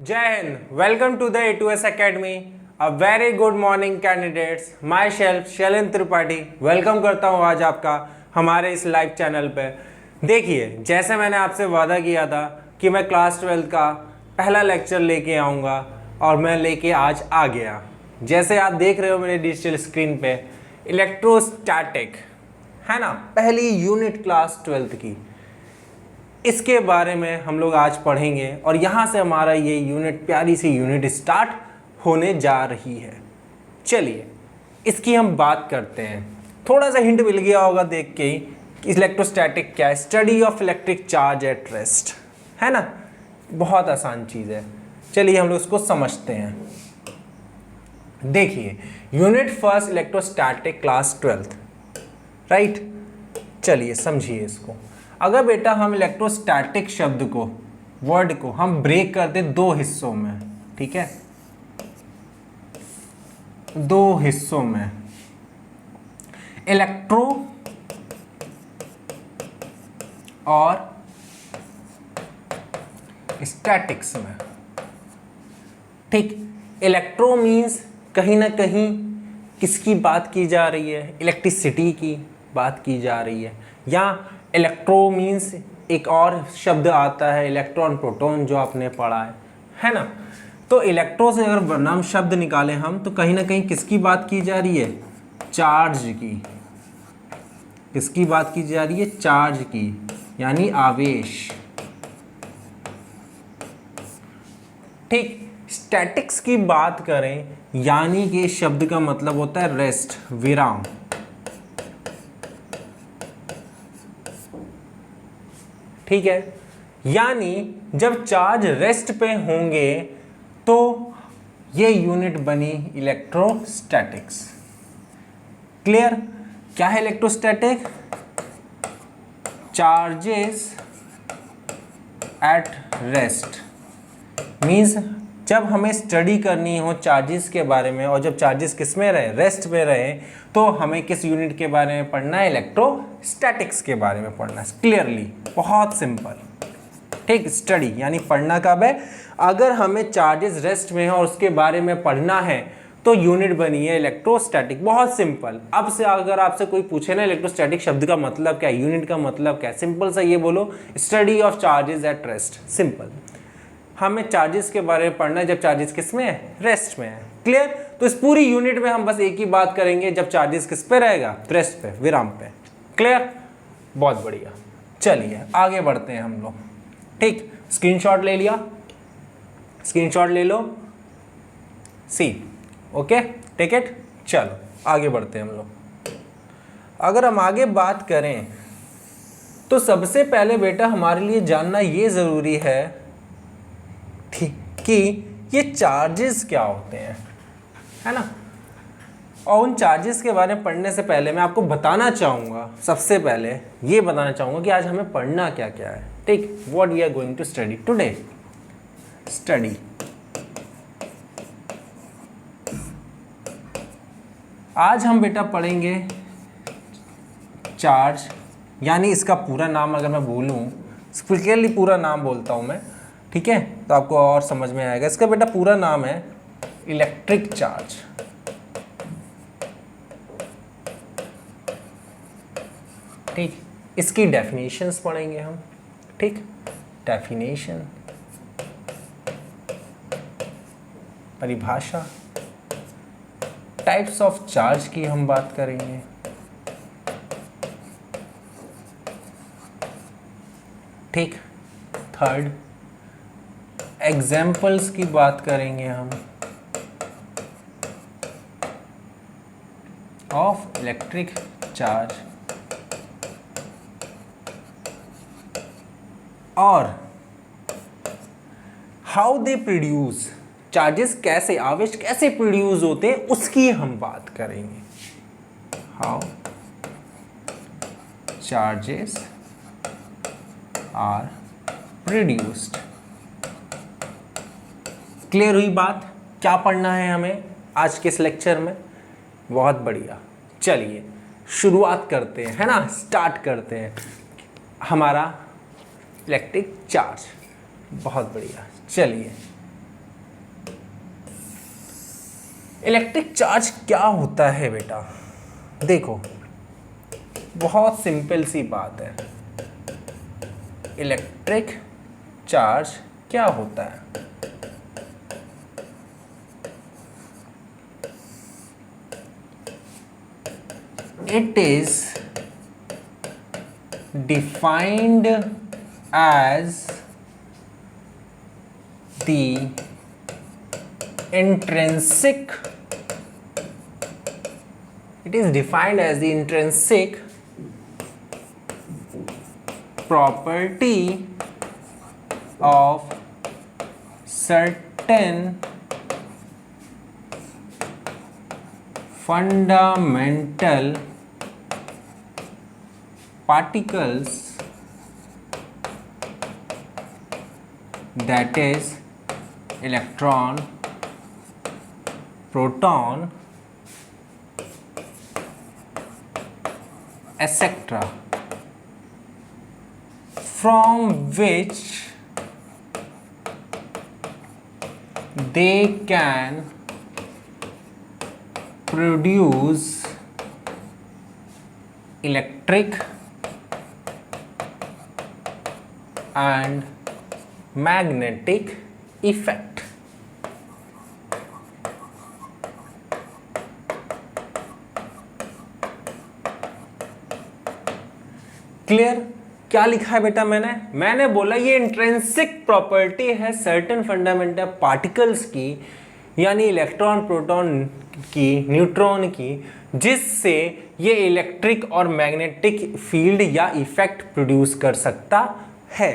जय हिंद, welcome to the A2S Academy। A very good morning candidates, myself Shailendra Tripathi welcome करता हूँ आज आपका हमारे इस लाइव चैनल पे। देखिए, जैसे मैंने आपसे वादा किया था कि मैं क्लास 12 का पहला लेक्चर लेके आऊँगा और मैं लेके आज आ गया। जैसे आप देख रहे हो मेरे डिजिटल स्क्रीन पे, इलेक्ट्रोस्टैटिक है ना, पहली यूनिट क्लास 12 की, इसके बारे में हम लोग आज पढ़ेंगे और यहाँ से हमारा ये यूनिट, प्यारी सी यूनिट स्टार्ट होने जा रही है। चलिए इसकी हम बात करते हैं। थोड़ा सा हिंट मिल गया होगा देख के ही, इलेक्ट्रोस्टैटिक क्या है, study of electric charge at rest, है ना। बहुत आसान चीज़ है, चलिए हम लोग इसको समझते हैं। देखिए, unit first electrostatic class 12, right. चलिए समझिए इसको। अगर बेटा हम इलेक्ट्रोस्टैटिक शब्द को, वर्ड को हम ब्रेक कर दें दो हिस्सों में, ठीक है, दो हिस्सों में, इलेक्ट्रो और स्टैटिक्स में, ठीक। इलेक्ट्रो मीन्स कहीं ना कहीं किसकी बात की जा रही है, इलेक्ट्रिसिटी की बात की जा रही है। या इलेक्ट्रो मीन्स एक और शब्द आता है इलेक्ट्रॉन प्रोटॉन, जो आपने पढ़ा है ना। तो इलेक्ट्रो से अगर वर्णाम शब्द निकालें हम, तो कहीं ना कहीं किसकी बात की जा रही है, चार्ज की। किसकी बात की जा रही है, चार्ज की, यानी आवेश, ठीक। स्टैटिक्स की बात करें, यानी कि शब्द का मतलब होता है रेस्ट, विराम, ठीक है। यानी जब चार्ज रेस्ट पे होंगे तो ये यूनिट बनी इलेक्ट्रोस्टैटिक्स। क्लियर? क्या है electrostatic? Charges at rest means जब हमें स्टडी करनी हो चार्जेस के बारे में, और जब चार्जेस किस में रहे, रेस्ट में रहे, तो हमें किस यूनिट के बारे में पढ़ना है, इलेक्ट्रोस्टैटिक्स के बारे में पढ़ना है। क्लियरली, बहुत सिंपल, ठीक। स्टडी यानी पढ़ना कब है, अगर हमें चार्जेस रेस्ट में है और उसके बारे में पढ़ना है तो यूनिट बनी है इलेक्ट्रोस्टैटिक। बहुत सिंपल। अब से अगर आपसे कोई पूछे ना इलेक्ट्रोस्टैटिक शब्द का मतलब क्या है, यूनिट का मतलब क्या है, सिंपल सा ये बोलो, study of charges at rest. Simple, हमें चार्जेस के बारे में पढ़ना है जब चार्जेस किस में है, रेस्ट में है। क्लियर? तो इस पूरी यूनिट में हम बस एक ही बात करेंगे, जब चार्जेस किस पे रहेगा, रेस्ट पे, विराम पे। क्लियर? बहुत बढ़िया। चलिए आगे बढ़ते हैं हम लोग, ठीक। स्क्रीनशॉट ले लिया, स्क्रीनशॉट ले लो, सी, ओके, टेक इट। चलो आगे बढ़ते हैं हम लोग। अगर हम आगे बात करें तो सबसे पहले बेटा हमारे लिए जानना ये ज़रूरी है कि ये चार्जेस क्या होते हैं, है ना। और उन चार्जेस के बारे में पढ़ने से पहले मैं आपको बताना चाहूँगा, सबसे पहले ये बताना चाहूँगा कि आज हमें पढ़ना क्या क्या है, ठीक। What we are going to study today. Study, आज हम बेटा पढ़ेंगे चार्ज, यानी इसका पूरा नाम अगर मैं बोलूँ, क्लियरली पूरा नाम बोलता हूँ मैं, ठीक है, तो आपको और समझ में आएगा। इसका बेटा पूरा नाम है इलेक्ट्रिक चार्ज, ठीक। इसकी डेफिनेशंस पढ़ेंगे हम, ठीक। डेफिनेशन, परिभाषा, टाइप्स ऑफ चार्ज की हम बात करेंगे, ठीक। थर्ड, एग्जाम्पल्स की बात करेंगे हम ऑफ इलेक्ट्रिक चार्ज, और हाउ दे प्रोड्यूस, चार्जेस कैसे, आवेश कैसे प्रोड्यूस होते हैं उसकी हम बात करेंगे। How charges are produced. Clear हुई बात? क्या पढ़ना है हमें आज के इस लेक्चर में? बहुत बढ़िया। चलिए शुरुआत करते हैं, है ना, स्टार्ट करते हैं हमारा इलेक्ट्रिक चार्ज। बहुत बढ़िया। चलिए इलेक्ट्रिक चार्ज क्या होता है बेटा? देखो बहुत सिंपल सी बात है, इलेक्ट्रिक चार्ज क्या होता है? It is defined as the intrinsic, it is defined as the intrinsic property of certain fundamental particles, that is electron, proton, etc., from which they can produce electric and magnetic effect. Clear? क्या लिखा है बेटा मैंने बोला ये intrinsic property है certain fundamental particles की, यानी इलेक्ट्रॉन, प्रोटॉन की, न्यूट्रॉन की, जिससे ये इलेक्ट्रिक और मैग्नेटिक फील्ड या इफेक्ट प्रोड्यूस कर सकता है।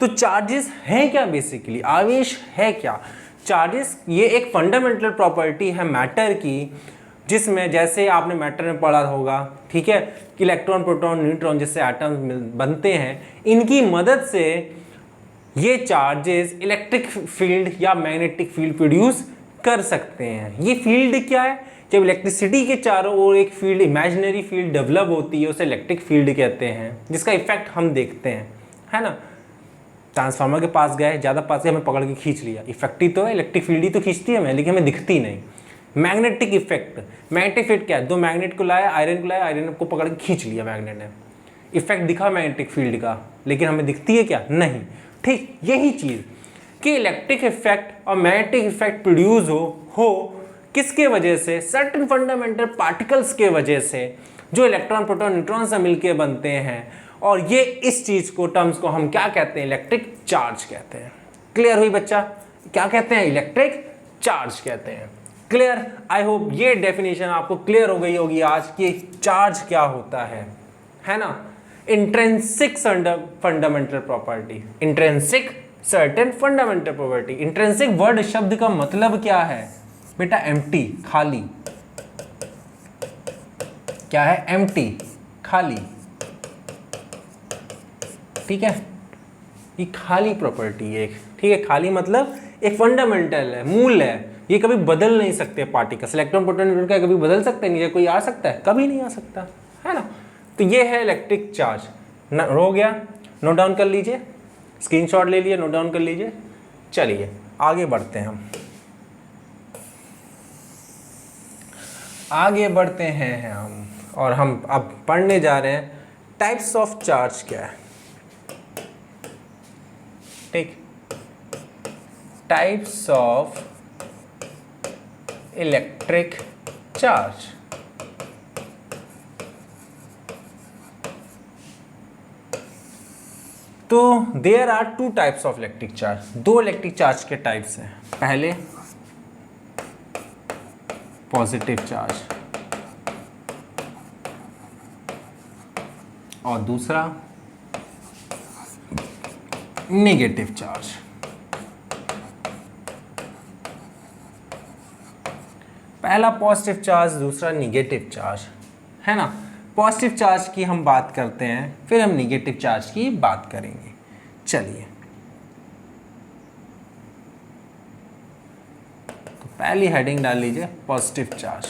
तो चार्जेस हैं क्या? बेसिकली आवेश है क्या? चार्जेस ये एक फंडामेंटल प्रॉपर्टी है मैटर की, जिसमें जैसे आपने मैटर में पढ़ा होगा, ठीक है, कि इलेक्ट्रॉन, प्रोटॉन, न्यूट्रॉन जिससे एटम्स बनते हैं, इनकी मदद से ये चार्जेस इलेक्ट्रिक फील्ड या मैग्नेटिक फील्ड प्रोड्यूस कर सकते हैं। ये फील्ड क्या है? जब इलेक्ट्रिसिटी के चारों ओर एक फील्ड, इमेजिनरी फील्ड डेवलप होती है, उसे इलेक्ट्रिक फील्ड कहते हैं, जिसका इफेक्ट हम देखते हैं, है ना। ट्रांसफार्मर के पास गए, ज़्यादा पास गए, हमें पकड़ के खींच लिया, इफेक्ट ही तो है, इलेक्ट्रिक फील्ड ही तो खींचती है हमें, लेकिन हमें दिखती नहीं। मैग्नेटिक इफेक्ट, मैग्नेटिक इफेक्ट क्या है? दो मैग्नेट को लाया, आयरन को लाया, आयरन को पकड़ के खींच लिया मैग्नेट ने, इफेक्ट दिखा मैग्नेटिक फील्ड का, लेकिन हमें दिखती है क्या? नहीं। ठीक यही चीज़ कि इलेक्ट्रिक इफेक्ट और मैग्नेटिक इफेक्ट प्रोड्यूस हो किसके वजह से? सर्टेन फंडामेंटल पार्टिकल्स के वजह से, जो इलेक्ट्रॉन, प्रोटॉन, न्यूट्रॉन से मिलकर बनते हैं। और ये इस चीज़ को, टर्म्स को हम क्या कहते हैं? इलेक्ट्रिक चार्ज कहते हैं। क्लियर हुई बच्चा? क्या कहते हैं? इलेक्ट्रिक चार्ज कहते हैं। क्लियर? आई होप ये डेफिनेशन आपको क्लियर हो गई होगी आज कि चार्ज क्या होता है ना। Intrinsic fundamental property, intrinsic certain fundamental property. Intrinsic word शब्द का मतलब क्या है बेटा? एम्प्टी, खाली। क्या है? एम्प्टी, खाली। ठीक है, ये खाली प्रॉपर्टी है, ठीक है। खाली मतलब एक फंडामेंटल है, मूल है, ये कभी बदल नहीं सकते पार्टिकल्स। इलेक्ट्रॉन, प्रोटॉन, न्यूट्रॉन का कभी बदल सकते नहीं है? कोई आ सकता है? कभी नहीं आ सकता, है ना। तो ये है इलेक्ट्रिक चार्ज। हो गया? नोट डाउन कर लीजिए, स्क्रीनशॉट ले लिए, नोट डाउन कर लीजिए। चलिए आगे बढ़ते हैं हम, आगे बढ़ते हैं हम, और हम अब पढ़ने जा रहे हैं टाइप्स ऑफ चार्ज क्या है। ठीक, टाइप्स ऑफ इलेक्ट्रिक चार्ज। तो there are two types of electric charge. दो इलेक्ट्रिक चार्ज के टाइप्स हैं। पहले पॉजिटिव चार्ज और दूसरा नेगेटिव चार्ज। पहला पॉजिटिव चार्ज, दूसरा नेगेटिव चार्ज, है ना। पॉजिटिव चार्ज की हम बात करते हैं, फिर हम नेगेटिव चार्ज की बात करेंगे। चलिए, तो पहली हेडिंग डाल लीजिए, पॉजिटिव चार्ज।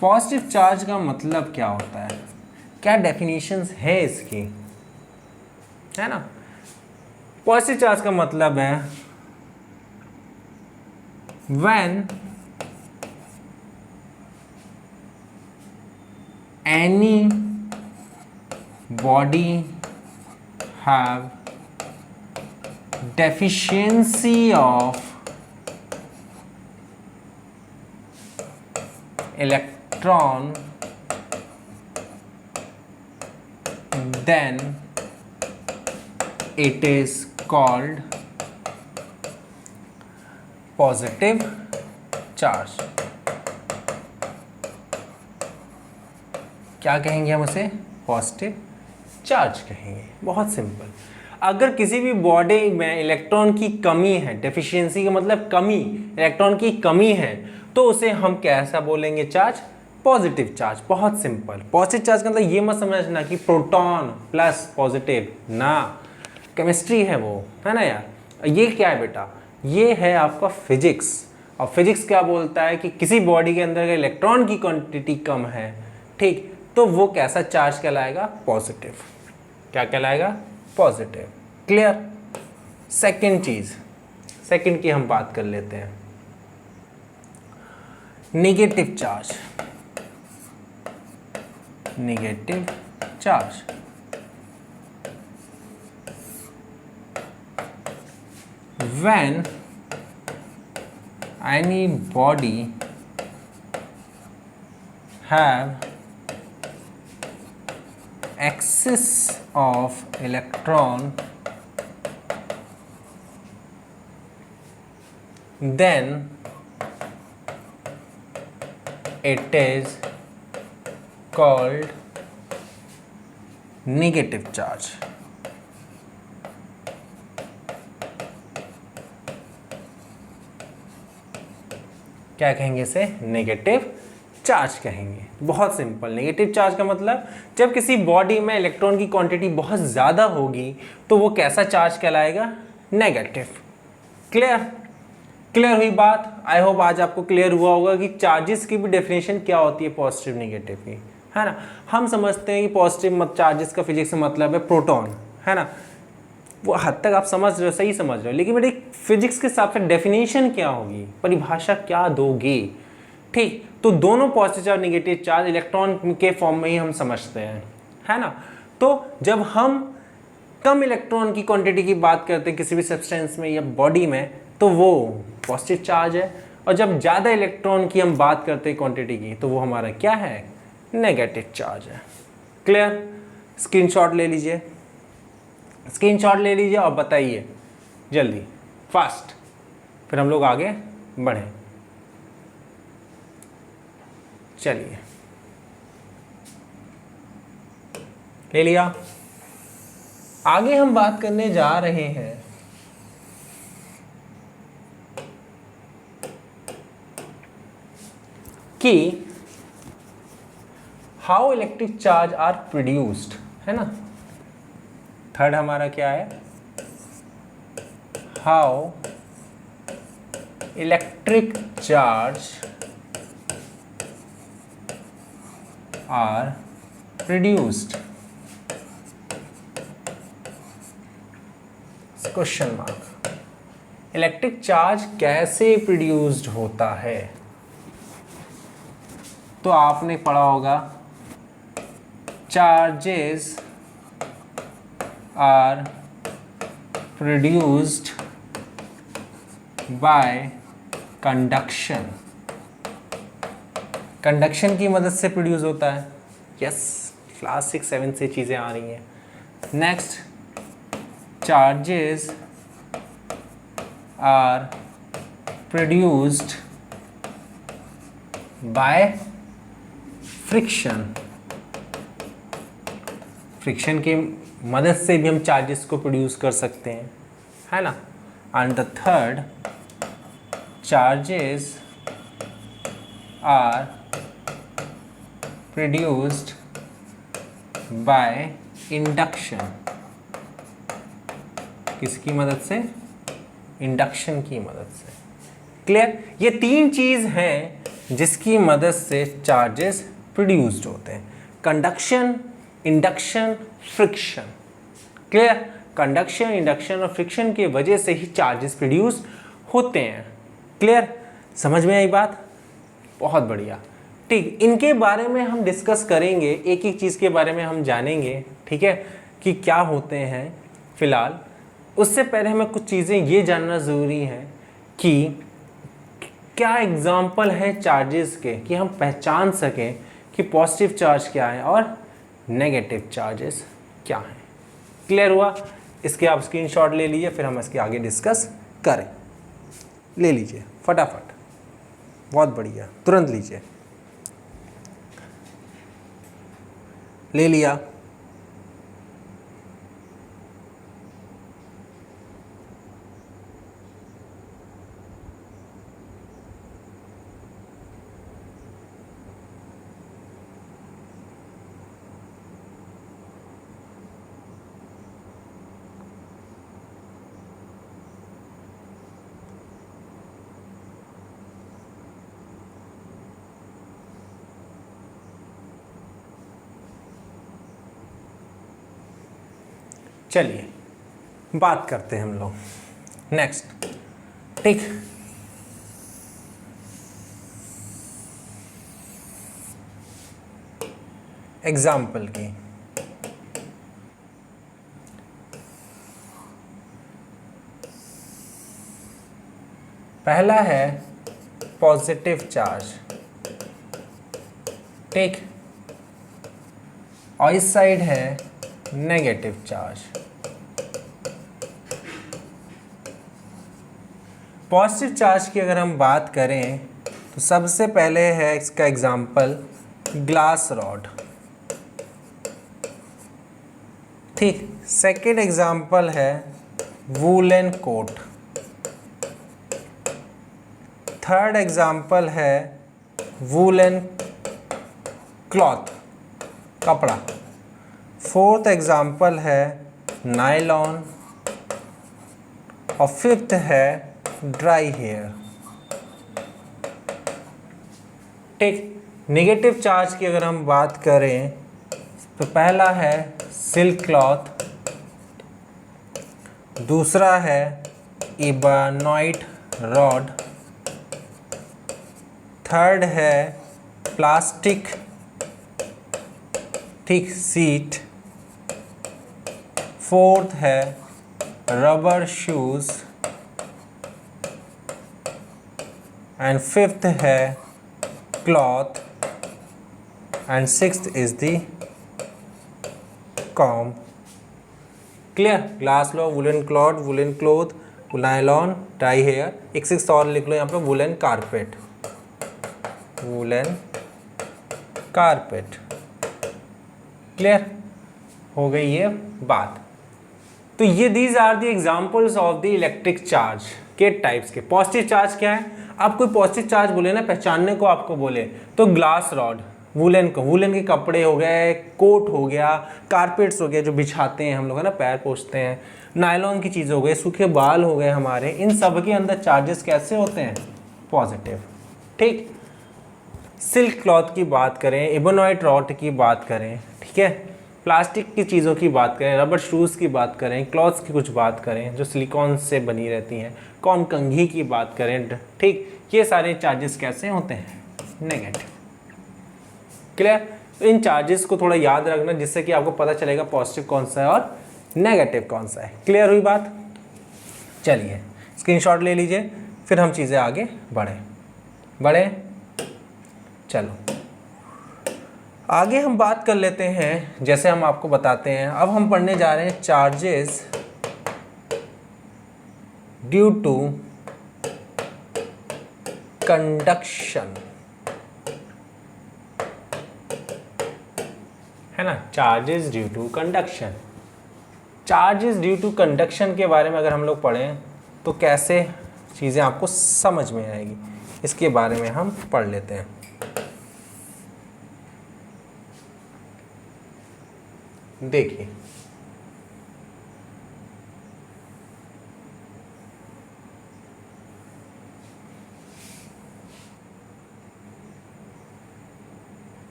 पॉजिटिव चार्ज का मतलब क्या होता है? क्या डेफिनेशंस है इसकी, है ना। पॉजिटिव चार्ज का मतलब है when any body have deficiency of electron, then it is called positive charge. क्या कहेंगे हम उसे? पॉजिटिव चार्ज कहेंगे. बहुत सिंपल. अगर किसी भी बॉडी में इलेक्ट्रॉन की कमी है, डेफिशिएंसी का मतलब कमी, इलेक्ट्रॉन की कमी है, तो उसे हम कैसा बोलेंगे? Charge, positive charge. बहुत सिंपल. पॉजिटिव चार्ज का मतलब ये मत समझना कि प्रोटॉन प्लस पॉजिटिव, ना, केमिस्ट्री है वो, है ना यार. ये क्या है बेटा? ये है आपका फिजिक्स. और फिजिक्स क्या बोलता है कि किसी बॉडी के अंदर इलेक्ट्रॉन की क्वांटिटी कम है, ठीक, तो वो कैसा चार्ज कहलाएगा? पॉजिटिव. क्या कहलाएगा? पॉजिटिव. क्लियर? सेकंड चीज, सेकंड की हम बात कर लेते हैं. Negative charge. Negative charge when any body have excess of electron, then it is called negative charge. क्या कहेंगे इसे? नेगेटिव चार्ज कहेंगे. बहुत सिंपल. नेगेटिव चार्ज का मतलब जब किसी बॉडी में इलेक्ट्रॉन की क्वांटिटी बहुत ज़्यादा होगी तो वो कैसा चार्ज कहलाएगा? नेगेटिव. क्लियर? क्लियर हुई बात? आई होप आज आपको क्लियर हुआ होगा कि चार्जेस की भी डेफिनेशन क्या होती है पॉजिटिव नेगेटिव की, है ना. हम समझते हैं कि पॉजिटिव चार्जेस का फिजिक्स में मतलब है प्रोटॉन, है ना. वो हद तक आप समझ रहे हो, सही समझ रहे हो, लेकिन मेरी फिजिक्स के हिसाब से डेफिनेशन क्या होगी, परिभाषा क्या दोगे? ठीक, तो दोनों पॉजिटिव और नेगेटिव चार्ज इलेक्ट्रॉन के फॉर्म में ही हम समझते हैं, है ना. तो जब हम कम इलेक्ट्रॉन की क्वांटिटी की बात करते हैं किसी भी सब्सटेंस में या बॉडी में, तो वो पॉजिटिव चार्ज है. और जब ज़्यादा इलेक्ट्रॉन की हम बात करते हैं क्वांटिटी की, तो वो हमारा क्या है? नेगेटिव चार्ज है. क्लियर? स्क्रीनशॉट ले लीजिए, स्क्रीनशॉट ले लीजिए और बताइए जल्दी, फास्ट, फिर हम लोग आगे बढ़ें. चलिए, ले लिया. आगे हम बात करने जा रहे हैं कि how electric charge are produced, है ना. थर्ड हमारा क्या है? How electric charge are produced. Question mark. Electric charge कैसे प्रोड्यूस्ड होता है? तो आपने पढ़ा होगा charges are produced by conduction. Conduction की मदद से प्रोड्यूस होता है. यस, क्लास 6-7 से चीज़ें आ रही हैं. Next, charges are produced by friction. Friction की मदद से भी हम चार्जेस को प्रोड्यूस कर सकते हैं, है ना. And the third, charges are produced by induction. किसकी मदद से? इंडक्शन की मदद से. क्लियर? ये तीन चीज़ हैं जिसकी मदद से चार्जेस प्रोड्यूस्ड होते हैं. Conduction, induction, friction. Clear? Conduction, induction और फ्रिक्शन की वजह से ही चार्जेस प्रोड्यूस होते हैं. क्लियर? समझ में आई बात? बहुत बढ़िया। ठीक, इनके बारे में हम डिस्कस करेंगे, एक एक चीज़ के बारे में हम जानेंगे, ठीक है, कि क्या होते हैं। फिलहाल उससे पहले हमें कुछ चीज़ें ये जानना ज़रूरी है कि क्या एग्जाम्पल है चार्जेस के, कि हम पहचान सकें कि पॉजिटिव चार्ज क्या है और नेगेटिव चार्जेस क्या हैं। क्लियर हुआ? इसके आप स्क्रीनशॉट ले लीजिए, फिर हम इसके आगे डिस्कस करें। ले लीजिए फटाफट, बहुत बढ़िया, तुरंत लीजिए। ले लिया? चलिए बात करते हैं हम लोग नेक्स्ट। ठीक, एग्जाम्पल की। पहला है पॉजिटिव चार्ज, ठीक, और इस साइड है नेगेटिव चार्ज। पॉजिटिव चार्ज की अगर हम बात करें तो सबसे पहले है इसका एग्जाम्पल ग्लास रॉड, ठीक। सेकेंड एग्जाम्पल है वूलन कोट। थर्ड एग्जाम्पल है वूलन क्लॉथ, कपड़ा। फोर्थ एग्जाम्पल है नायलॉन और फिफ्थ है ड्राई हेयर, ठीक। नेगेटिव चार्ज की अगर हम बात करें तो पहला है सिल्क क्लॉथ, दूसरा है इबोनाइट रॉड, थर्ड है प्लास्टिक, ठीक, सीट, फोर्थ है रबर शूज एंड फिफ्थ है cloth and sixth is the comb. Clear? Glass लो, woollen cloth, woollen cloth, nylon, dry hair. एक सिक्स्थ और लिख लो यहाँ पे, woollen carpet, woollen carpet. Clear हो गई ये बात? तो ये these are the examples of the electric charge के टाइप्स के। पॉजिटिव चार्ज क्या है? आप कोई पॉजिटिव चार्ज बोले ना, पहचानने को आपको बोले तो ग्लास रॉड, वुलन को, वुलन के कपड़े हो गए, कोट हो गया, कारपेट्स हो गए जो बिछाते हैं हम लोग, है ना, पैर पोछते हैं, नायलॉन की चीज़ हो गई, सूखे बाल हो गए हमारे, इन सब के अंदर चार्जेस कैसे होते हैं? पॉजिटिव, ठीक। सिल्क क्लॉथ की बात करें, इबोनाइट रॉड की बात करें, ठीक है, प्लास्टिक की चीज़ों की बात करें, रबर शूज़ की बात करें, क्लॉथ्स की कुछ बात करें जो सिलिकॉन से बनी रहती हैं, कॉम कंघी की बात करें, ठीक, ये सारे चार्जेस कैसे होते हैं? नेगेटिव। क्लियर? तो इन चार्जेस को थोड़ा याद रखना जिससे कि आपको पता चलेगा पॉजिटिव कौन सा है और नेगेटिव कौन सा है। क्लियर हुई बात? चलिए स्क्रीनशॉट ले लीजिए, फिर हम चीज़ें आगे बढ़ें। चलो आगे हम बात कर लेते हैं, जैसे हम आपको बताते हैं। अब हम पढ़ने जा रहे हैं चार्जेस ड्यू टू कंडक्शन, है ना, charges due to conduction. Charges due to conduction के बारे में अगर हम लोग पढ़ें तो कैसे चीज़ें आपको समझ में आएगी, इसके बारे में हम पढ़ लेते हैं। देखिए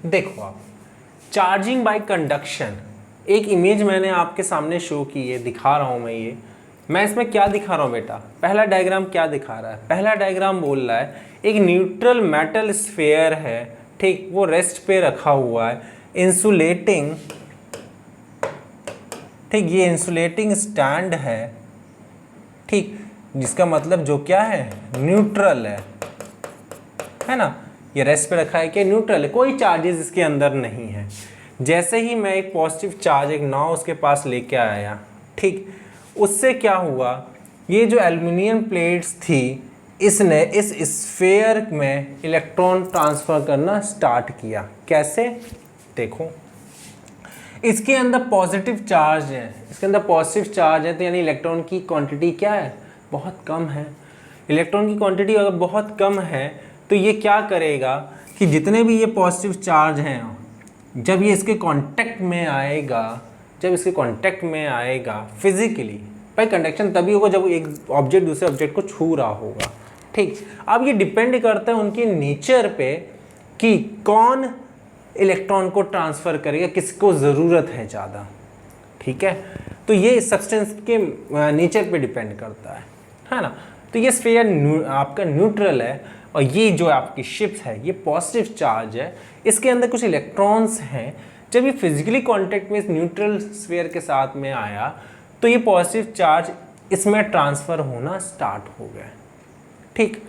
देखो आप, चार्जिंग बाय कंडक्शन, एक इमेज मैंने आपके सामने शो की है, दिखा रहा हूं मैं ये, मैं इसमें क्या दिखा रहा हूँ बेटा, पहला डायग्राम क्या दिखा रहा है, पहला डायग्राम बोल रहा है एक न्यूट्रल मेटल स्फीयर है, ठीक, वो रेस्ट पे रखा हुआ है, इंसुलेटिंग, ठीक, ये इंसुलेटिंग स्टैंड है, ठीक, जिसका मतलब जो क्या है, न्यूट्रल है ना, ये रेस्ट पे रखा है कि न्यूट्रल है, कोई चार्जेस इसके अंदर नहीं है। जैसे ही मैं एक पॉजिटिव चार्ज, एक नाव उसके पास लेके आया, ठीक, उससे क्या हुआ, ये जो एल्युमिनियम प्लेट्स थी, इसने इस स्फीयर में इलेक्ट्रॉन ट्रांसफ़र करना स्टार्ट किया। कैसे, देखो, इसके अंदर पॉजिटिव चार्ज है, इसके अंदर पॉजिटिव चार्ज है, तो यानी इलेक्ट्रॉन की क्वांटिटी क्या है, बहुत कम है। इलेक्ट्रॉन की क्वांटिटी अगर बहुत कम है तो ये क्या करेगा कि जितने भी ये पॉजिटिव चार्ज हैं, जब ये इसके कांटेक्ट में आएगा, जब इसके कांटेक्ट में आएगा फिजिकली, भाई कंडक्शन तभी होगा जब एक ऑब्जेक्ट दूसरे ऑब्जेक्ट को छू रहा होगा, ठीक। अब ये डिपेंड करता है उनके नेचर पे कि कौन इलेक्ट्रॉन को ट्रांसफ़र करेगा, किसको ज़रूरत है ज़्यादा, ठीक है। तो ये सब्सटेंस के नेचर पे डिपेंड करता है ना। तो ये स्फीयर आपका न्यूट्रल है, और ये जो आपकी शिप्स है ये पॉजिटिव चार्ज है, इसके अंदर कुछ इलेक्ट्रॉन्स हैं। जब ये फिजिकली कांटेक्ट में इस न्यूट्रल स्फीयर के साथ में आया तो ये पॉजिटिव चार्ज इसमें ट्रांसफ़र होना स्टार्ट हो गया, ठीक।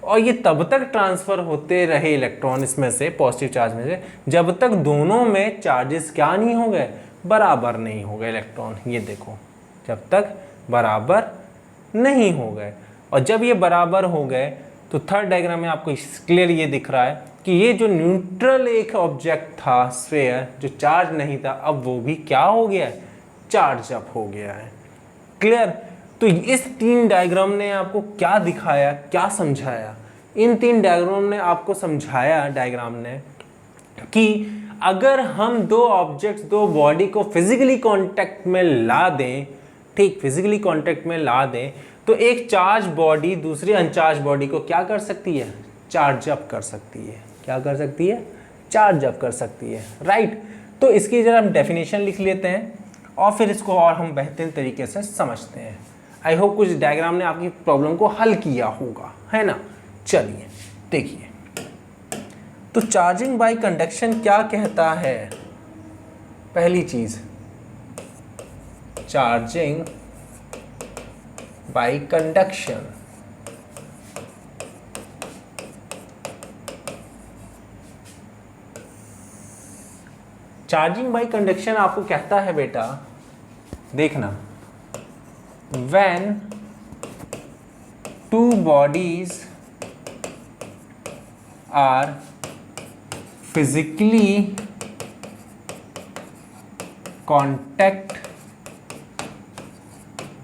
और ये तब तक ट्रांसफ़र होते रहे इलेक्ट्रॉन इसमें से, पॉजिटिव चार्ज में से, जब तक दोनों में चार्जेस क्या नहीं हो गए, बराबर नहीं हो गए इलेक्ट्रॉन। ये देखो, जब तक बराबर नहीं हो गए, और जब ये बराबर हो गए तो थर्ड डायग्राम में आपको क्लियर ये दिख रहा है कि ये जो न्यूट्रल एक ऑब्जेक्ट था, स्फीयर, जो चार्ज नहीं था, अब वो भी क्या हो गया है, चार्ज अप हो गया है। क्लियर। तो इस तीन डायग्राम ने आपको क्या दिखाया, क्या समझाया, इन तीन डायग्राम ने आपको समझाया, डायग्राम ने, कि अगर हम दो ऑब्जेक्ट्स, दो बॉडी को फिजिकली कांटेक्ट में ला दें, ठीक, फिजिकली कांटेक्ट में ला दें, तो एक चार्ज बॉडी दूसरी अनचार्ज बॉडी को क्या कर सकती है, चार्ज अप कर सकती है। क्या कर सकती है, चार्ज अप कर सकती है, राइट। तो इसकी जरा हम डेफिनेशन लिख लेते हैं और फिर इसको और हम बेहतरीन तरीके से समझते हैं। आई होप कुछ डायग्राम ने आपकी प्रॉब्लम को हल किया होगा, है ना। चलिए देखिए, तो चार्जिंग बाय कंडक्शन क्या कहता है, पहली चीज, charging by conduction, charging by conduction आपको कहता है बेटा, देखना, when two bodies are physically contact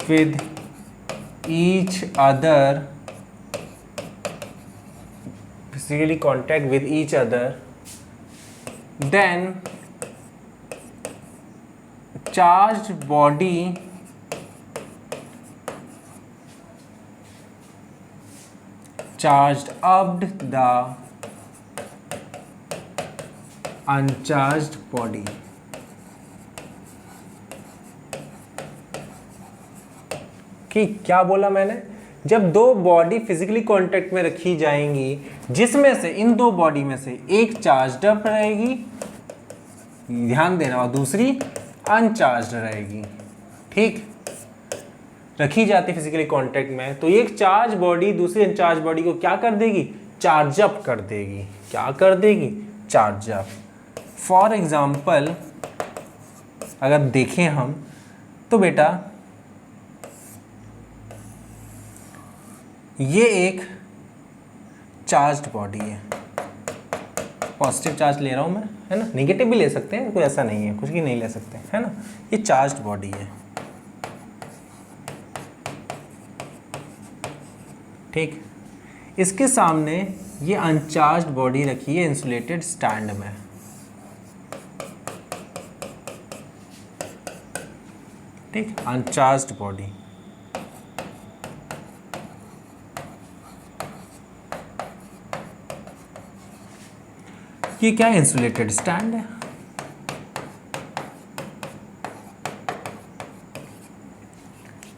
with each other, physically contact with each other, then charged body charged up the uncharged body। कि क्या बोला मैंने, जब दो बॉडी फिजिकली कांटेक्ट में रखी जाएंगी, जिसमें से इन दो बॉडी में से एक चार्ज्ड अप रहेगी, ध्यान देना, और दूसरी अनचार्ज्ड रहेगी, ठीक, रखी जाती फिजिकली कांटेक्ट में, तो एक चार्ज बॉडी दूसरी अनचार्ज बॉडी को क्या कर देगी, चार्ज अप कर देगी। क्या कर देगी, चार्ज अप। फॉर एग्जाम्पल अगर देखें हम, तो बेटा ये एक चार्ज्ड बॉडी है, पॉजिटिव चार्ज ले रहा हूँ मैं, है ना, नेगेटिव भी ले सकते हैं, कोई ऐसा नहीं है, कुछ भी नहीं ले सकते, है ना। ये चार्ज्ड बॉडी है, ठीक। इसके सामने ये अनचार्ज्ड बॉडी रखी है इंसुलेटेड स्टैंड में, ठीक, अनचार्ज्ड बॉडी। ये क्या है, इंसुलेटेड स्टैंड है,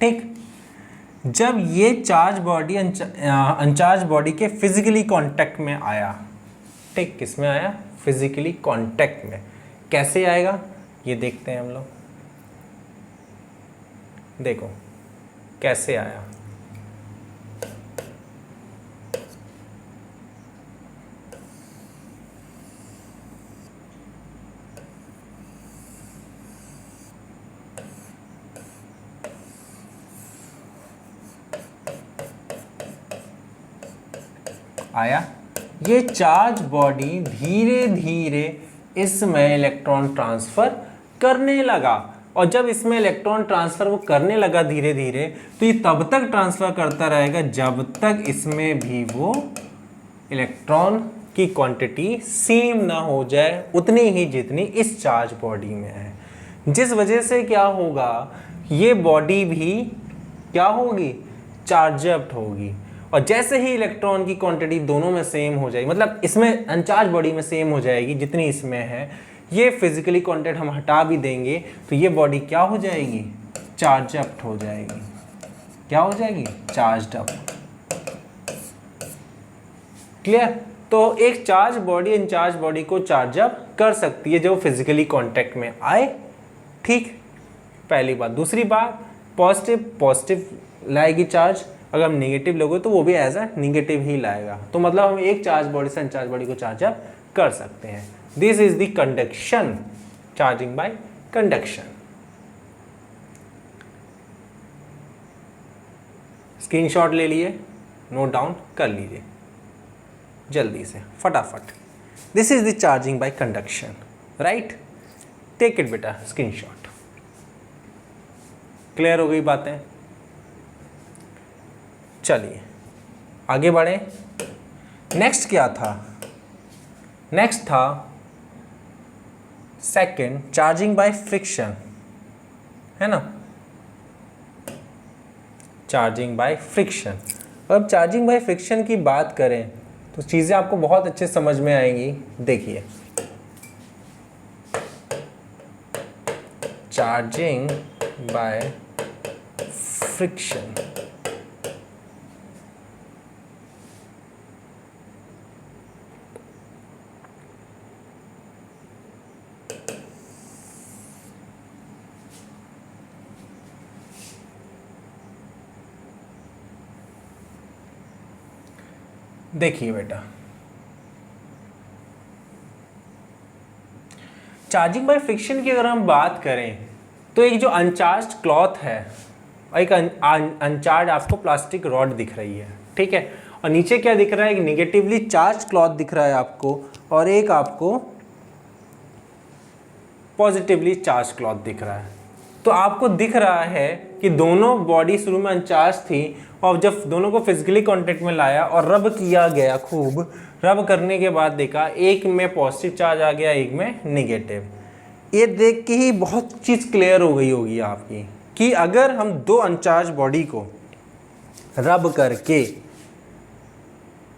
ठीक। जब ये चार्ज बॉडी अनचार्ज बॉडी के फिजिकली कांटेक्ट में आया, ठीक, किस में आया? फिजिकली कांटेक्ट में। कैसे आएगा ये देखते हैं हम लोग। देखो कैसे आया। आया, ये चार्ज बॉडी धीरे धीरे इसमें इलेक्ट्रॉन ट्रांसफर करने लगा, और जब इसमें इलेक्ट्रॉन ट्रांसफर वो करने लगा धीरे धीरे, तो ये तब तक ट्रांसफर करता रहेगा जब तक इसमें भी वो इलेक्ट्रॉन की क्वांटिटी सेम ना हो जाए, उतनी ही जितनी इस चार्ज बॉडी में है। जिस वजह से क्या होगा, ये बॉडी भी क्या होगी? चार्जअप होगी। और जैसे ही इलेक्ट्रॉन की क्वांटिटी दोनों में सेम हो जाएगी, मतलब इसमें अनचार्ज बॉडी में सेम हो जाएगी जितनी इसमें है, ये फिजिकली कांटेक्ट हम हटा भी देंगे तो ये बॉडी क्या हो जाएगी? चार्जअप हो जाएगी। क्या हो जाएगी? Charged up. क्लियर? तो एक चार्ज बॉडी अनचार्ज बॉडी को चार्जअप कर सकती है जो फिजिकली कांटेक्ट में आए। ठीक, पहली बात। दूसरी बात, पॉजिटिव लाएगी चार्ज, अगर हम नेगेटिव लोगे तो वो भी एज अ नेगेटिव ही लाएगा। तो मतलब हम एक चार्ज बॉडी से अनचार्ज बॉडी को चार्जअप कर सकते हैं। This is the conduction, charging by conduction. Screenshot ले लिए, नोट डाउन कर लीजिए जल्दी से, फटाफट। This is the charging by conduction, right? Take it बेटा, स्क्रीनशॉट। क्लियर हो गई बातें? चलिए आगे बढ़े। नेक्स्ट क्या था? नेक्स्ट था सेकंड, चार्जिंग बाय फ्रिक्शन, है ना? Charging by friction. अब चार्जिंग बाय फ्रिक्शन की बात करें तो चीज़ें आपको बहुत अच्छे समझ में आएंगी। देखिए, चार्जिंग बाय फ्रिक्शन, देखिए बेटा, चार्जिंग बाय फ्रिक्शन की अगर हम बात करें तो एक जो अनचार्ज क्लॉथ है, एक अनचार्ज आपको प्लास्टिक रॉड दिख रही है, ठीक है, और नीचे क्या दिख रहा है? एक निगेटिवली चार्ज क्लॉथ दिख रहा है आपको, और एक आपको पॉजिटिवली चार्ज क्लॉथ दिख रहा है। तो आपको दिख रहा है कि दोनों बॉडी शुरू में अनचार्ज थी, और जब दोनों को फिजिकली कांटेक्ट में लाया और रब किया गया, खूब रब करने के बाद देखा एक में पॉजिटिव चार्ज आ गया, एक में नेगेटिव। ये देख के ही बहुत चीज़ क्लियर हो गई होगी आपकी कि अगर हम दो अनचार्ज बॉडी को रब करके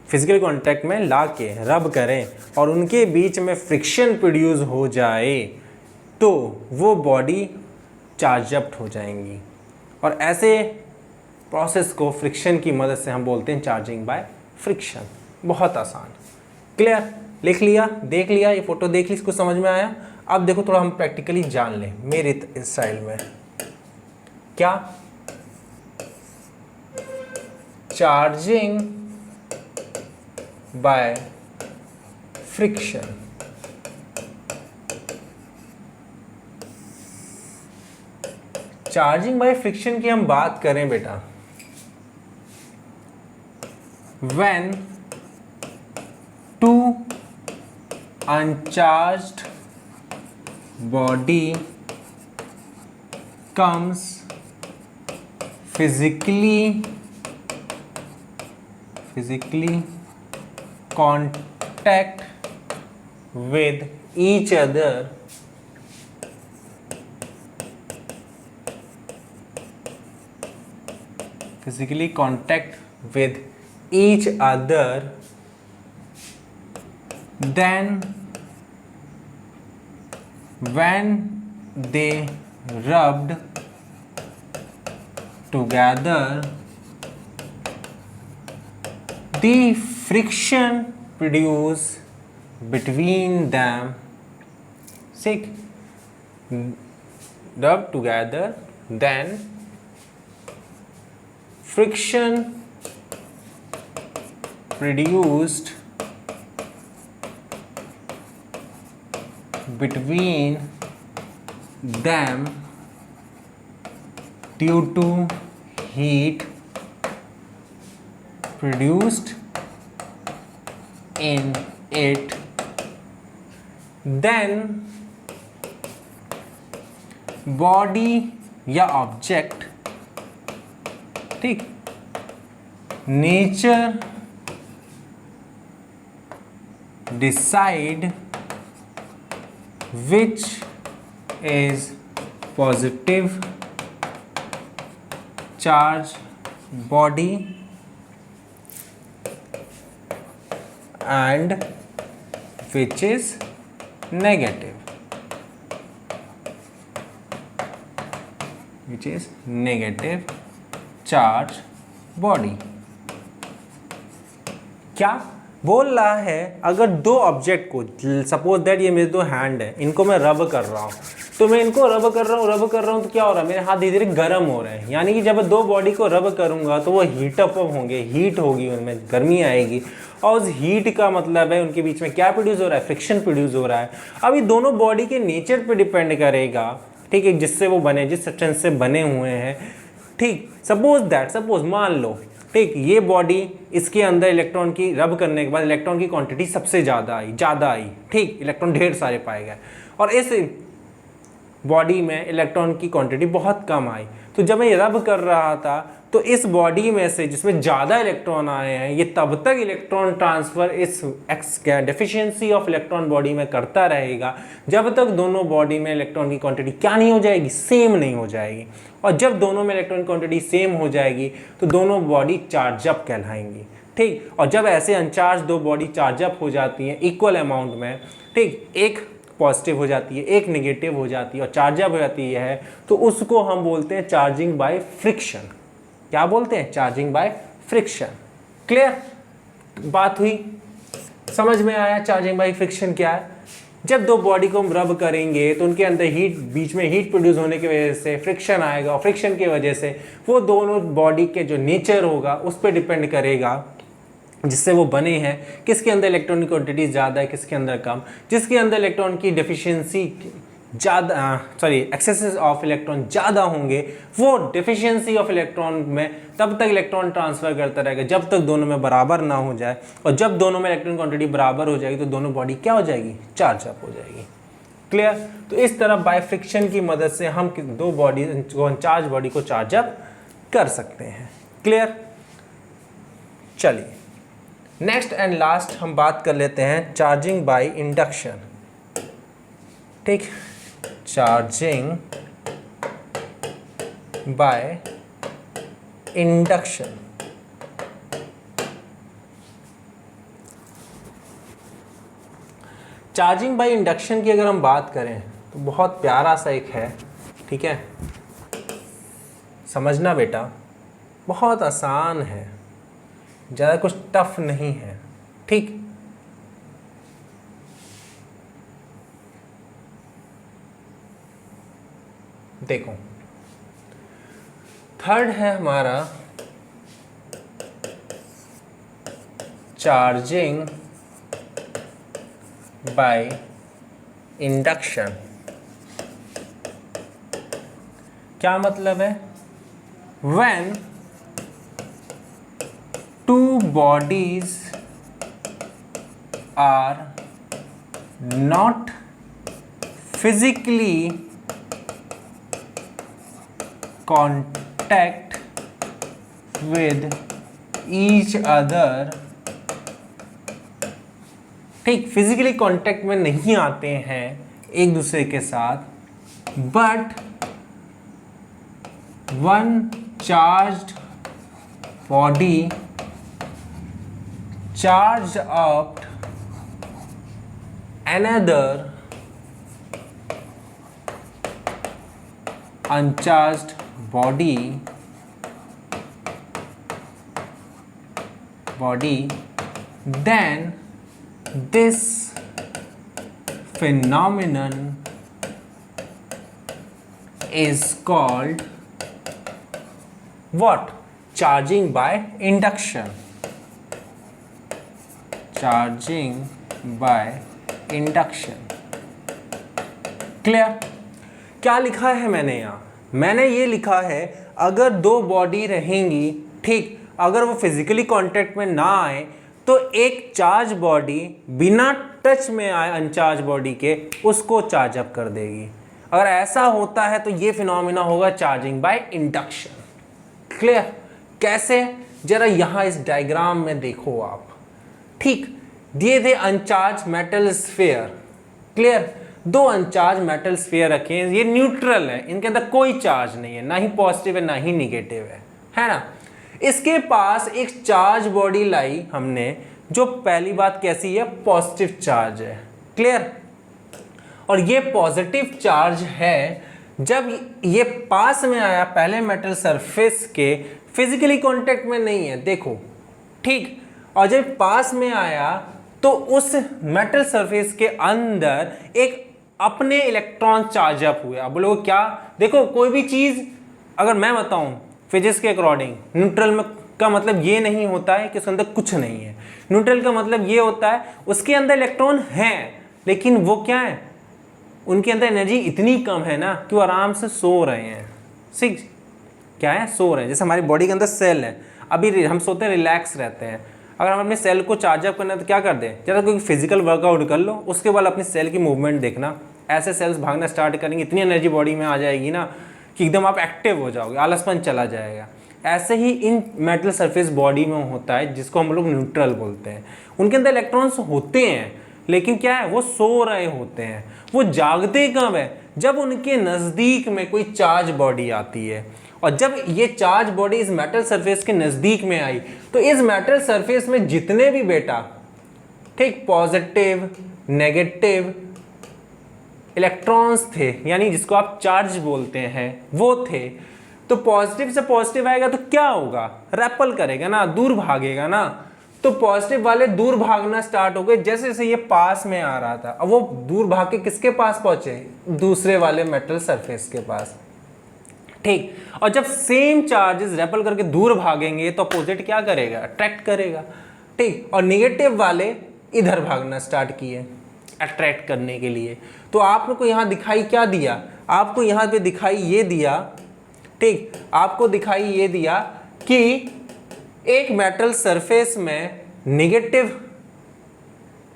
फिजिकल कांटेक्ट में ला के रब करें और उनके बीच में फ्रिक्शन प्रोड्यूस हो जाए तो वो बॉडी चार्जअप हो जाएंगी। और ऐसे प्रोसेस को फ्रिक्शन की मदद से हम बोलते हैं चार्जिंग बाय फ्रिक्शन। बहुत आसान। क्लियर? लिख लिया, देख लिया, ये फोटो देख ली, इसको समझ में आया? अब देखो थोड़ा हम प्रैक्टिकली जान लें मेरे स्टाइल में। क्या? Charging by friction, charging by friction की हम बात करें बेटा, when two uncharged body comes physically contact with each other, physically contact with each other, then when they rubbed together the friction produced between them, see, rub together, then friction produced between them due to heat produced in it, then body या object, ठीक, nature decide which is positive charge body and which is negative, charge body। क्या बोल रहा है, अगर दो object को, suppose that ये मेरे दो हैंड है, इनको मैं रब कर रहा हूँ, तो मैं इनको रब कर रहा हूँ तो क्या हो रहा है, मेरे हाथ धीरे धीरे गर्म हो रहे हैं। यानी कि जब दो बॉडी को रब करूँगा तो वो हीट अप होंगे, हीट होगी, उनमें गर्मी आएगी, और उस हीट का मतलब है उनके बीच में क्या प्रोड्यूस हो रहा है, फ्रिक्शन प्रोड्यूस हो रहा है। अब ये दोनों बॉडी के नेचर पे डिपेंड करेगा, ठीक है, जिससे वो बने, जिस सब्सटेंस से बने हुए हैं, ठीक। सपोज मान लो, ठीक, ये बॉडी, इसके अंदर इलेक्ट्रॉन की रब करने के बाद इलेक्ट्रॉन की क्वांटिटी सबसे ज़्यादा आई, ठीक, इलेक्ट्रॉन ढेर सारे पाए गए, और इस बॉडी में इलेक्ट्रॉन की क्वांटिटी बहुत कम आई। तो जब मैं रब कर रहा था तो इस बॉडी में से जिसमें ज़्यादा इलेक्ट्रॉन आए हैं, ये तब तक इलेक्ट्रॉन ट्रांसफ़र इस डेफिशिएंसी ऑफ इलेक्ट्रॉन बॉडी में करता रहेगा जब तक दोनों बॉडी में इलेक्ट्रॉन की क्वांटिटी क्या नहीं हो जाएगी, सेम नहीं हो जाएगी। और जब दोनों में इलेक्ट्रॉन क्वांटिटी सेम हो जाएगी तो दोनों बॉडी चार्जअप कहलाएंगी, ठीक। और जब ऐसे अनचार्ज दो बॉडी चार्जअप हो जाती हैं इक्वल अमाउंट में, ठीक, एक पॉजिटिव हो जाती है, एक नेगेटिव हो जाती है और चार्जअप हो जाती है, तो उसको हम बोलते हैं चार्जिंग बाय फ्रिक्शन। क्या बोलते हैं, चार्जिंग बाय फ्रिक्शन। क्लियर बात हुई, समझ में आया चार्जिंग बाय फ्रिक्शन क्या है। जब दो बॉडी को हम रब करेंगे तो उनके अंदर हीट, बीच में हीट प्रोड्यूस होने की वजह से फ्रिक्शन आएगा, और फ्रिक्शन की वजह से वो दोनों बॉडी के जो नेचर होगा उस पर डिपेंड करेगा जिससे वो बने हैं, किसके अंदर इलेक्ट्रॉन की क्वांटिटी ज़्यादा है, किसके अंदर कम। जिसके अंदर इलेक्ट्रॉन की डेफिशिएंसी ज़्यादा, एक्सेस ऑफ इलेक्ट्रॉन ज़्यादा होंगे, वो डेफिशिएंसी ऑफ इलेक्ट्रॉन में तब तक इलेक्ट्रॉन ट्रांसफ़र करता रहेगा जब तक दोनों में बराबर ना हो जाए। और जब दोनों में इलेक्ट्रॉन क्वांटिटी बराबर हो जाएगी तो दोनों बॉडी क्या हो जाएगी, चार्जअप हो जाएगी। क्लियर। तो इस तरह बाय फ्रिक्शन की मदद से हम दो बॉडी को, चार्ज बॉडी को चार्जअप कर सकते हैं। क्लियर। चलिए नेक्स्ट एंड लास्ट हम बात कर लेते हैं चार्जिंग बाय इंडक्शन। ठीक, charging by induction. Charging by induction की अगर हम बात करें तो बहुत प्यारा सा एक है, ठीक है, समझना बेटा, बहुत आसान है, ज़्यादा कुछ टफ नहीं है। ठीक, देखो थर्ड है हमारा चार्जिंग बाय इंडक्शन। क्या मतलब है? When two bodies are not physically contact with each other, ठीक, फिजिकली कांटेक्ट में नहीं आते हैं एक दूसरे के साथ, but one charged body charge up another uncharged body body, then this phenomenon is called what? Charging by induction. Charging by induction. Clear? क्या लिखा है मैंने यहाँ? मैंने ये लिखा है अगर दो बॉडी रहेंगी, ठीक, अगर वो फिजिकली कांटेक्ट में ना आए तो एक चार्ज बॉडी बिना टच में आए अनचार्ज बॉडी के उसको चार्ज अप कर देगी। अगर ऐसा होता है तो ये फिनोमिना होगा चार्जिंग बाय इंडक्शन। क्लियर? कैसे? जरा यहाँ इस डायग्राम में देखो आप, ठीक, दिए थे अनचार्ज मेटल स्फीयर। क्लियर? दो अनचार्ज मेटल स्फीयर रखे हैं, ये न्यूट्रल है, इनके अंदर कोई चार्ज नहीं है, ना ही पॉजिटिव है ना ही निगेटिव है ना। इसके पास एक चार्ज बॉडी लाई हमने, जो पहली बात कैसी है? पॉजिटिव चार्ज है। क्लियर? और ये पॉजिटिव चार्ज है, जब ये पास में आया पहले मेटल सरफेस के, फिजिकली कांटेक्ट में नहीं है, देखो, ठीक, और जब पास में आया तो उस मेटल सरफेस के अंदर एक अपने इलेक्ट्रॉन चार्ज अप हुए। अब बोलो क्या? देखो, कोई भी चीज़ अगर मैं बताऊं फिजिक्स के अकॉर्डिंग, न्यूट्रल में का मतलब ये नहीं होता है कि उसके अंदर कुछ नहीं है। न्यूट्रल का मतलब ये होता है उसके अंदर इलेक्ट्रॉन हैं, लेकिन वो क्या है, उनके अंदर एनर्जी इतनी कम है ना कि वो आराम से सो रहे हैं। ठीक, क्या है? सो रहे हैं। जैसे हमारी बॉडी के अंदर सेल है, अभी हम सोते हैं, रिलैक्स रहते हैं। अगर हम अपने सेल को चार्ज अप करना है तो क्या कर दें? जरा कोई फिजिकल वर्कआउट कर लो, उसके बाद अपनी सेल की मूवमेंट देखना, ऐसे सेल्स भागना स्टार्ट करेंगे, इतनी एनर्जी बॉडी में आ जाएगी ना कि एकदम आप एक्टिव हो जाओगे, आलसपन चला जाएगा। ऐसे ही इन मेटल सरफेस बॉडी में होता है, जिसको हम लोग न्यूट्रल बोलते हैं। उनके अंदर इलेक्ट्रॉन्स होते हैं, लेकिन क्या है, वो सो रहे होते हैं। वो जागते कब है? जब उनके नज़दीक में कोई चार्ज बॉडी आती है। और जब ये चार्ज बॉडी इस मेटल सरफेस के नज़दीक में आई तो इस मेटल सरफेस में जितने भी बेटा, ठीक, पॉजिटिव नेगेटिव इलेक्ट्रॉन्स थे, यानी जिसको आप चार्ज बोलते हैं, वो थे। तो पॉजिटिव से पॉजिटिव आएगा तो क्या होगा? रेपल करेगा ना, दूर भागेगा ना। तो पॉजिटिव वाले दूर भागना स्टार्ट हो गए जैसे जैसे ये पास में आ रहा था। अब वो दूर भाग के किसके पास पहुंचे? दूसरे वाले मेटल सरफेस के पास। ठीक, और जब सेम चार्जेस रेपल करके दूर भागेंगे तो अपोजिट क्या करेगा? अट्रैक्ट करेगा। ठीक, और निगेटिव वाले इधर भागना स्टार्ट किए अट्रैक्ट करने के लिए। तो आपको यहाँ दिखाई क्या दिया? आपको यहाँ पे दिखाई ये दिया, ठीक, आपको दिखाई ये दिया कि एक मेटल सरफेस में नेगेटिव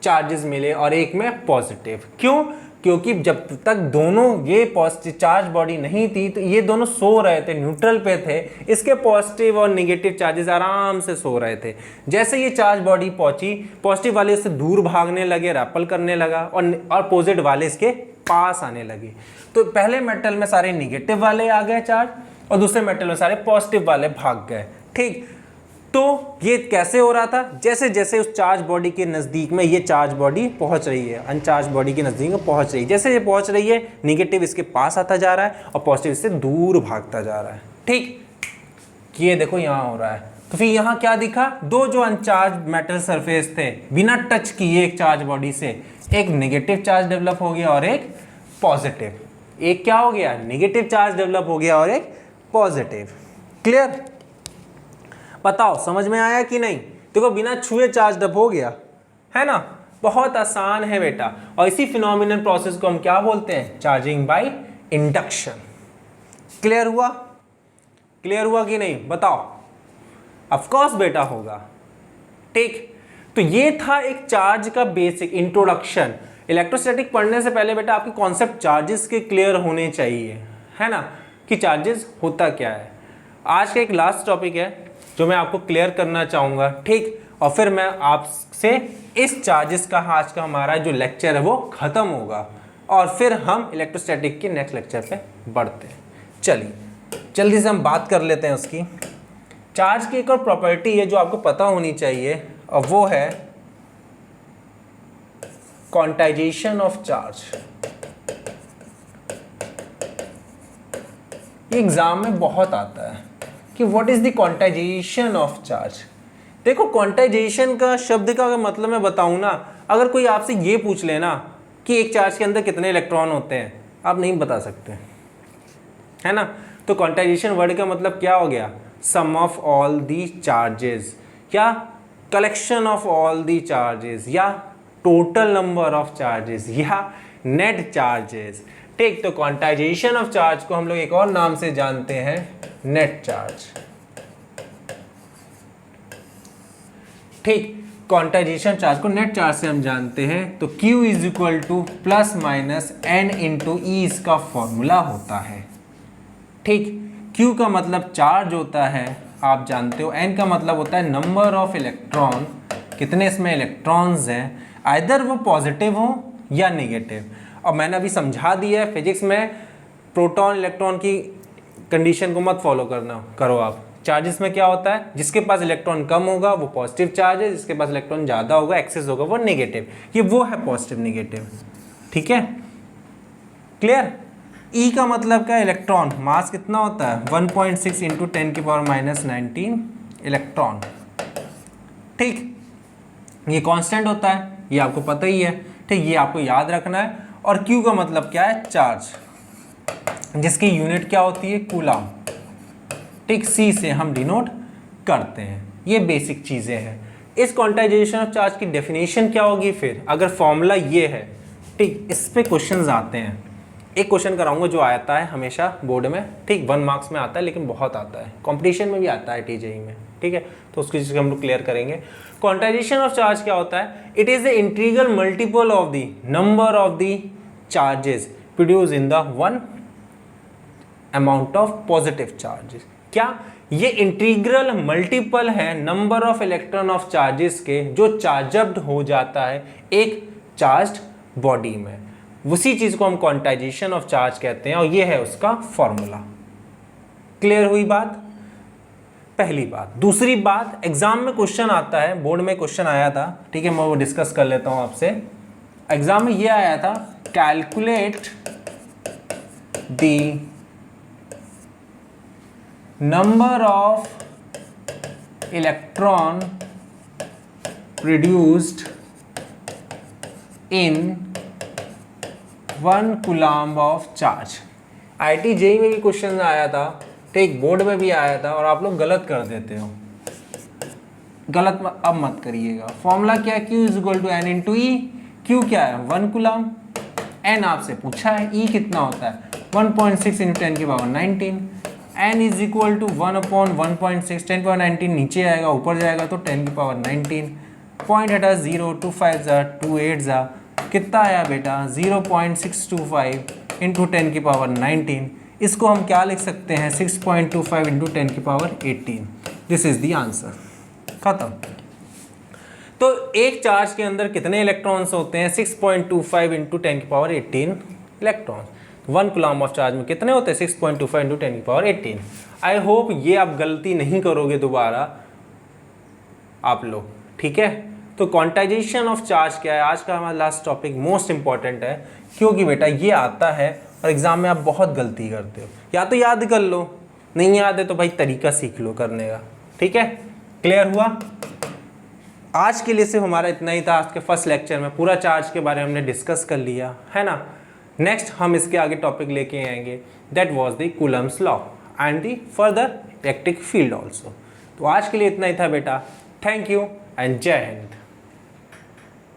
चार्जेस मिले और एक में पॉजिटिव। क्यों? क्योंकि जब तक दोनों ये पॉजिटिव चार्ज बॉडी नहीं थी तो ये दोनों सो रहे थे, न्यूट्रल पे थे। इसके पॉजिटिव और नेगेटिव चार्जेस आराम से सो रहे थे। जैसे ये चार्ज बॉडी पहुंची, पॉजिटिव वाले इससे दूर भागने लगे, रेपल करने लगा, और अपोजिट वाले इसके पास आने लगे। तो पहले मेटल में सारे नेगेटिव वाले आ गए चार्ज और दूसरे मेटल में सारे पॉजिटिव वाले भाग गए। ठीक, तो ये कैसे हो रहा था? जैसे जैसे उस चार्ज बॉडी के नज़दीक में ये चार्ज बॉडी पहुंच रही है, अनचार्ज बॉडी के नज़दीक में पहुंच रही है, जैसे ये पहुंच रही है नेगेटिव इसके पास आता जा रहा है और पॉजिटिव इससे दूर भागता जा रहा है। ठीक, ये देखो यहाँ हो रहा है। तो फिर यहाँ क्या दिखा? दो जो अनचार्ज मेटल सरफेस थे, बिना टच किए एक चार्ज बॉडी से, एक नेगेटिव चार्ज डेवलप हो गया और एक पॉजिटिव। एक क्या हो गया? नेगेटिव चार्ज डेवलप हो गया और एक पॉजिटिव। क्लियर? बताओ समझ में आया कि नहीं? देखो, बिना छुए चार्ज डब हो गया, है ना? बहुत आसान है बेटा। और इसी फिनोमिनल प्रोसेस को हम क्या बोलते हैं? Charging by induction. क्लियर हुआ? क्लियर हुआ कि नहीं? बताओ। ऑफ कोर्स बेटा होगा। ठीक, तो ये था एक चार्ज का बेसिक इंट्रोडक्शन। इलेक्ट्रोस्टैटिक पढ़ने से पहले बेटा आपके कॉन्सेप्ट चार्जेस के क्लियर होने चाहिए, है ना, कि चार्जेस होता क्या है। आज का एक लास्ट टॉपिक है जो मैं आपको क्लियर करना चाहूँगा। ठीक, और फिर मैं आपसे इस चार्जेस का आज का हमारा जो लेक्चर है वो ख़त्म होगा और फिर हम इलेक्ट्रोस्टैटिक के नेक्स्ट लेक्चर पे बढ़ते हैं। चलिए जल्दी से हम बात कर लेते हैं उसकी। चार्ज की एक और प्रॉपर्टी है जो आपको पता होनी चाहिए और वो है क्वांटाइजेशन ऑफ चार्ज। ये एग्जाम में बहुत आता है कि what is the quantization of charge. देखो क्वांटाइजेशन का शब्द का अगर मतलब मैं बताऊं ना, अगर कोई आपसे ये पूछ लेना कि एक चार्ज के अंदर कितने इलेक्ट्रॉन होते हैं, आप नहीं बता सकते, है ना। तो क्वांटाइजेशन वर्ड का मतलब क्या हो गया, सम ऑफ ऑल दी चार्जेस, या collection of all the charges, या टोटल नंबर ऑफ चार्जेस, या नेट चार्जेस। ठीक, तो क्वांटाइजेशन ऑफ चार्ज को हम लोग एक और नाम से जानते हैं, नेट चार्ज। ठीक, क्वांटाइजेशन चार्ज को नेट चार्ज से हम जानते हैं। तो Q is equal to plus minus n into e इसका फॉर्मूला होता है। ठीक, Q का मतलब चार्ज होता है, आप जानते हो। n का मतलब होता है नंबर ऑफ इलेक्ट्रॉन, कितने इसमें इलेक्ट्रॉन्स हैं, आइदर वो पॉजिटिव हो या नेगेटिव। और मैंने अभी समझा दिया है फिजिक्स में, प्रोटॉन इलेक्ट्रॉन की कंडीशन को मत फॉलो करो आप। चार्जेस में क्या होता है, जिसके पास इलेक्ट्रॉन कम होगा वो पॉजिटिव चार्ज है, जिसके पास इलेक्ट्रॉन ज़्यादा होगा, एक्सेस होगा, वो नेगेटिव। ये वो है पॉजिटिव नेगेटिव। ठीक है, क्लियर। ई का मतलब क्या है, इलेक्ट्रॉन। मास कितना होता है, 1.6 इंटू 10 की पावर माइनस 19 इलेक्ट्रॉन। ठीक, ये कांस्टेंट होता है, ये आपको पता ही है। ठीक, ये आपको याद रखना है। और क्यू का मतलब क्या है, चार्ज, जिसकी यूनिट क्या होती है, कूलम। ठीक, सी से हम डिनोट करते हैं। ये बेसिक चीज़ें हैं। इस क्वांटाइजेशन ऑफ चार्ज की डेफिनेशन क्या होगी फिर, अगर फॉर्मूला ये है। ठीक, इस पे क्वेश्चंस आते हैं। एक क्वेश्चन कराऊंगा जो आता है हमेशा बोर्ड में। ठीक, 1 मार्क्स में आता है, लेकिन बहुत आता है, कंपटीशन में भी आता है, टीजेई में। ठीक है, तो उसकी चीज़ हम लोग क्लियर करेंगे। क्वांटाइजेशन ऑफ चार्ज क्या होता है, it is the integral multiple of the number of the charges produce in the one amount of positive charges. क्या ये इंटीग्रल मल्टीपल है number of electron of charges के, जो चार्जड हो जाता है एक चार्ज्ड बॉडी में। उसी चीज को हम क्वांटाइजेशन ऑफ चार्ज कहते हैं, और ये है उसका फॉर्मूला। क्लियर हुई बात, पहली बात। दूसरी बात, एग्जाम में क्वेश्चन आता है, बोर्ड में क्वेश्चन आया था। ठीक है, मैं वो डिस्कस कर लेता हूं आपसे। एग्जाम में ये आया था, calculate the number of electron produced in 1 coulomb of charge. IIT JEE में भी क्वेश्चन आया था, ठीक, बोर्ड में भी आया था, और आप लोग गलत कर देते हो। गलत अब मत करिएगा। फॉर्मूला क्या है, Q is equal to N into e. Q क्या है, 1 कूलम्ब। N आपसे पूछा है, E कितना होता है, 1.6 इंटू 10 की power 19। N is equal to 1 upon 1.6, 10 power 19 नीचे आएगा, ऊपर जाएगा तो 10 की पावर 19। पॉइंट हटा 0, 2 5 जा 2 8 जा, कितना आया बेटा, 0.625 इंटू 10 की पावर 19। इसको हम क्या लिख सकते हैं, 6.25 इंटू 10 की power 18। This is the answer. खत्म। तो एक चार्ज के अंदर कितने इलेक्ट्रॉन्स होते हैं, 6.25 इंटू 10 की power 18 electron. 1 coulomb of charge में कितने होते हैं, 6.25 इंटू 10 की पावर 18। आई होप ये आप गलती नहीं करोगे दोबारा आप लोग। ठीक है, तो क्वांटाइजेशन ऑफ चार्ज क्या है, आज का हमारा लास्ट टॉपिक मोस्ट इंपॉर्टेंट है, क्योंकि बेटा ये आता है और एग्जाम में आप बहुत गलती करते हो। या तो याद कर लो, नहीं याद है तो भाई तरीका सीख लो करने का। ठीक है, क्लियर हुआ। आज के लिए सिर्फ हमारा इतना ही था। आज के फर्स्ट लेक्चर में पूरा चार्ज के बारे में हमने डिस्कस कर लिया है ना। नेक्स्ट हम इसके आगे टॉपिक लेके आएंगे, that was the Coulomb's law and the further electric field also. तो आज के लिए इतना ही था बेटा। थैंक यू एंड जय हिंद।